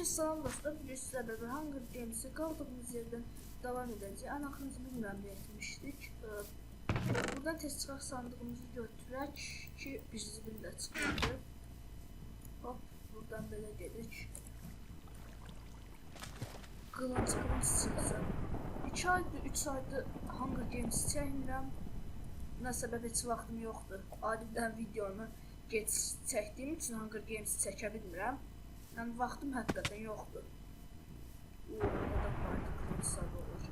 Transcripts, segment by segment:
Salam dostlar, bugün sizlerle Hunger Games'e kaldığımız yerden devam edeceğiz. Anaxınızı bilmirəm nə etmişdik. Buradan test çıxaq sandığımızı götürək ki, bizi də çıxmadı. Hop, buradan belə gedik. Qılınc çıxsın. 2 aydır, 3 aydır Hunger Games çəkmirəm. Nə səbəb heç vaxtım yoxdur. Adidən videonu geç çəkdiyim üçün Hunger Games çəkə bilmirəm. Yəni vaxtım həqiqətən yoxdur. Oradan parti kılıçlar olur.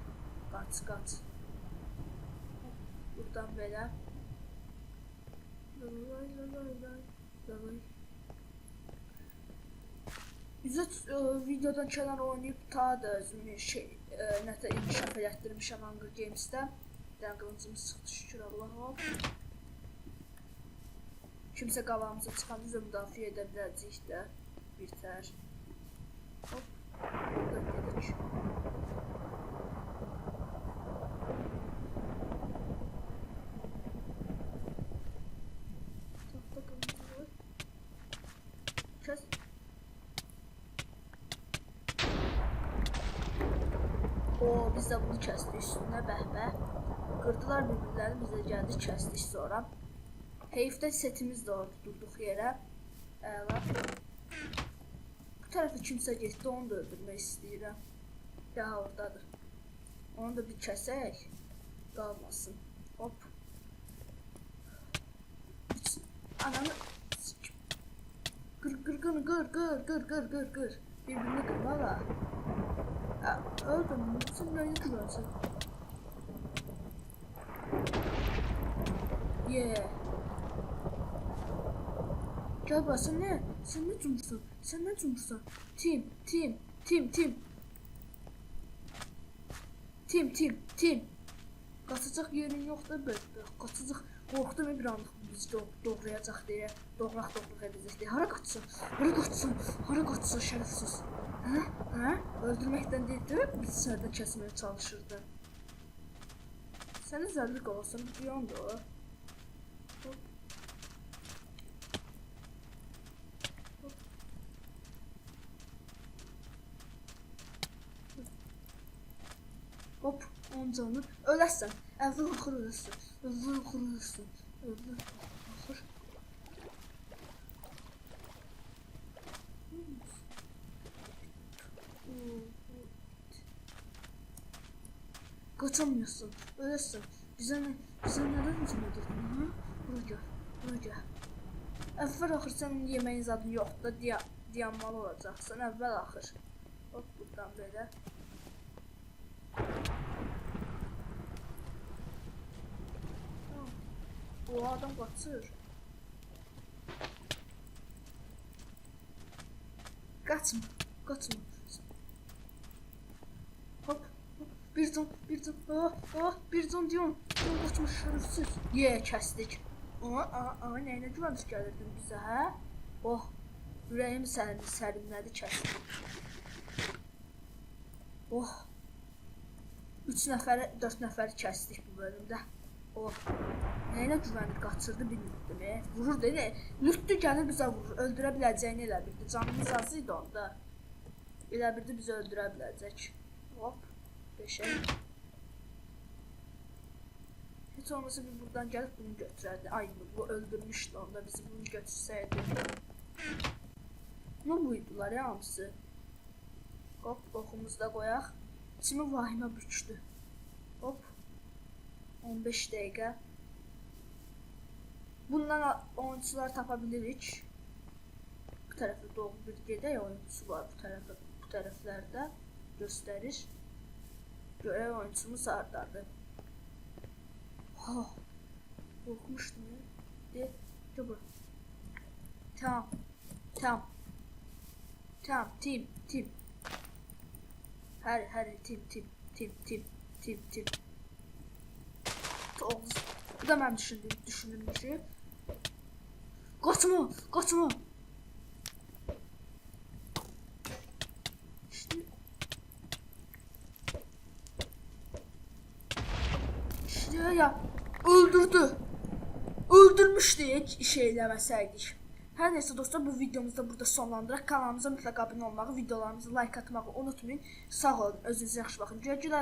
Qaç. Buradan belə. Üzət videodan kənar oynayıb ta da özümü nətə inkişaf elətdirmişəm Hunger Games'də. Dən qılıncımız çıxdı şükür Allah'a. Kimsə qabağımıza çıxan bizə müdafiə edə biləcəyik də. Birtər. Hop. Buradan gedik. Tahta qılıncı. Kəs. Biz də bunu kəsdik üstünə bəhbə. Qırdılar bir-birlərini, bizə gəldi, kəsdik sonra. Heyfdə setimiz də orada durduq yerə. Əla. Bu tərəfə kimsə getdi, onu da öldürmək istəyirəm. Ya oradadır. Onu da bir kəsək. Qalmasın. Hop. Ananı. Qır. Bir-birini qırmala. Öldüm. Sen neyini kırıyorsun? Gel bak sen ne? Sen ne cumursun? Team. Qaçacaq yerin yoxdur böyle. Qaçacaq. Qorxdum bir anlıq bizi doğrayacaq deyə. Doğraq edəcək deyə. Hara qaçsın şərəfsiz. Hə? Öldürməkdən deyil, biz sərdə kəsməyə çalışırdı. Sənin zərli qalasın, bir yandı o. Hop, onun canını öləsən. Əvvəl axır öləsən. Kaçamıyorsun, ölesin. Bize neden hücum edirdin ha? Bura gel. Əvvəl axır sənin yeməyin zadın yoxdur, dayanmalı olacaqsan, əvvəl axır. Hop, buradan belə. O adam qaçır. Qaçma. Hop. Bir can. Bir can diyorum. Kaçmış şerefsiz. Kəsdik. Nəyinə güvənmiş gəlirdin bizə, hə? Oh, ürəyim sərinlədi, kəsdik. Oh. 3 nəfəri, 4 nəfəri kəsdik bu bölümdə. Oh. Nəyinə güvənir, qaçırdı bilmirdim, Vurur da, lütdü gəlir bizə vurur. Öldürə biləcəyini elə bildi. Canımız az idi onda. Elə bildi bizi öldürə biləcək. Hop. 5'e. Hiç olmasa bir buradan gelip bunu götürərdi. Ay bu öldürmüşdü onda bizi bunu götürsəydi. Ne buydular ya hamısı? Hop oxumuzda qoyaq. İçimi vahimə bükdü. Hop. 15 dəqiqə. Bundan oyuncular tapa bilirik. Bu tərəfdə doğru bir gedək oyuncusu var bu tərəflərdə göstərir. Görev oyuncumuz hardadır. Korkmuştum ya. Dur. Tamam. Team. Her team. Bu da ben düşündüğüm bir şey. Kaçma. Ya öldürmüşdü hiç iş eləməsəydik. Hər nəysə dostlar, bu videomuzu da burada sonlandıraq. Kanalımıza mütləq abunə olmağı, videolarımıza like atmağı unutmayın. Sağ olun, özünüzə yaxşı baxın. Gülə-gülə.